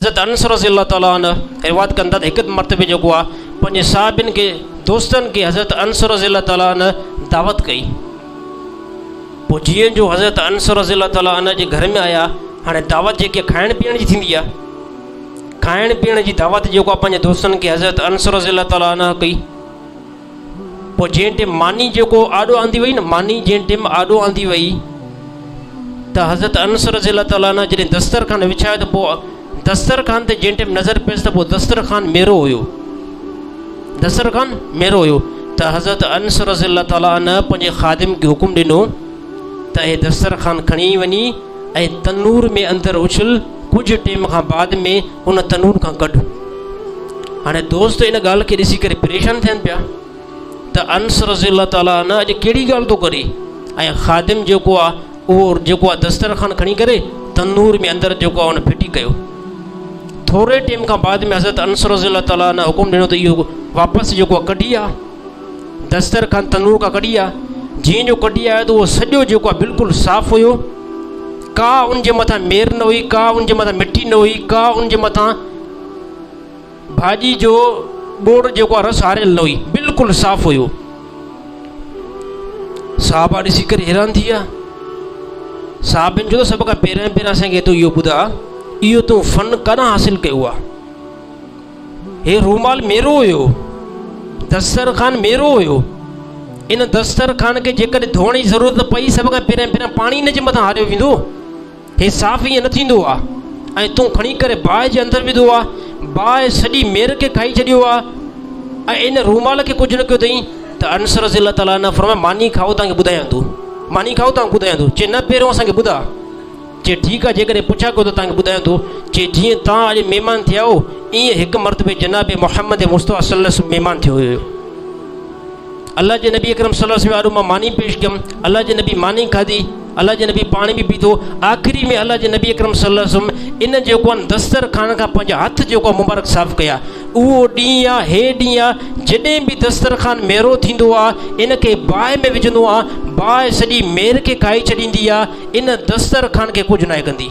हज़रत अनस रज़ियल्लाहु ताला अन्हु रिवायत कंदा त हिकु मरतबे जेको आहे पंहिंजे साहिबनि खे दोस्तनि खे हज़रत अनस रज़ियल्लाहु ताला अन्हु दावत कई। पोइ जीअं जो हज़रत अनस रज़ियल्लाहु ताला अन्हु जे घर में आया, हाणे दावत जेके खाइण पीअण जी थींदी आहे, खाइण पीअण जी दावत जेको आहे पंहिंजे दोस्तनि खे हज़रत अनस रज़ियल्लाहु ताला अन्हु कई। पोइ जंहिं टाइम मानी जेको आॾो आंदी वई न, मानी जंहिं टाइम आॾो आंदी वई त हज़रत अनस रज़ियल्लाहु ताला अन्हु जॾहिं दस्तरखान विछायो त पोइ दस्तरखान ते जंहिं टाइम नज़र पियसि त पोइ दस्तरखान मेरो हुयो, दस्तरखान मेरो हुयो। त हज़रत अनस रज़ियल्लाहु ताला अन्हु पंहिंजे ख़ादिम खे हुकुम ॾिनो त हे दस्तरखान खणी वञी ऐं तनूर में अंदरि उछल, कुझु टाइम खां बाद में उन तनूर खां कढ। हाणे दोस्त इन ॻाल्हि खे ॾिसी करे परेशान थियनि पिया त अनस रज़ियल्लाहु ताला अन्हु अॼु कहिड़ी ॻाल्हि थो करे, ऐं ख़ादिम जेको आहे उहो जेको आहे दस्तरखान खणी करे तनूर में अंदरि जेको आहे उन फिटी कयो। थोरे टाइम खां बाद में हज़रत अनस रज़ियल्लाहु ताला अन्हु हुकुम ॾिनो त इहो वापसि जेको आहे कढी आहे, दस्तरखान तनूर खां कढी आहे। जीअं जो कढी आयो त उहो सॼो जेको आहे बिल्कुलु साफ़ु हुयो, का उनजे मथां मेर न हुई, का उनजे मथां मिटी न हुई, का उनजे मथां भाॼी जो ॿोड़ जेको आहे रस हारियल न हुई, बिल्कुलु साफ़ु हुयो। साहबा ॾिसी करे हैरान थी विया। साहबनि जो सभ खां पहिरियां असांखे तूं इहो ॿुधा, इहो तूं फ़न काॾां हासिलु कयो आहे? हे रूमाल मेरो हुयो, दस्तरखान मेरो हुयो, इन दस्तरखान खे जेकॾहिं धोअण जी ज़रूरत पई सभ खां पहिरियां पाणी इन जे मथां हारियो वेंदो, हे साफ़ु ईअं न थींदो आहे। ऐं तूं खणी करे बाहि जे अंदरि विधो आहे, बाहि सॼी मेर खे खाई छॾियो आहे, ऐं इन रूमाल खे कुझु न कयो अथई। त अनस रज़ियल्लाहु ताला अन्हु फरमायो मानी खाओ तव्हांखे ॿुधायां थो, मानी खाओ तव्हांखे ॿुधायां थो। चए न पहिरियों असांखे ॿुधा। चए ठीकु आहे, जेकॾहिं पुछा कयो त तव्हांखे ॿुधायां थो। चए जीअं तव्हां अॼु महिमान थिया हो, ईअं हिकु मरतबे जनाब मोहम्मद मुस्तफ़ा सल्लल्लाहु अलैहि वसल्लम महिमान थियो हुयो। अल्लाह जे नबी अकरम सल्लल्लाहु अलैहि वसल्लम मां मानी पेश कयमि, अल्लाह जे नबी मानी खाधी, अल्लाह जे नबी पाणी बि पीतो। आख़िरी में अल्लाह जे नबी अकरम सल्लल्लाहु अलैहि वसल्लम इन जेको आहे दस्तरखान खां पंहिंजा हथ जेको आहे मुबारक साफ़ु कया। उहो ॾींहुं आहे, हे ॾींहुं आहे जॾहिं बि दस्तरखान मेरो थींदो आहे, इन खे बाहि में विझंदो आहे, बाहि सॼी मेर खे खाई छॾींदी आहे, इन दस्तरखान खे कुझु न कंदी।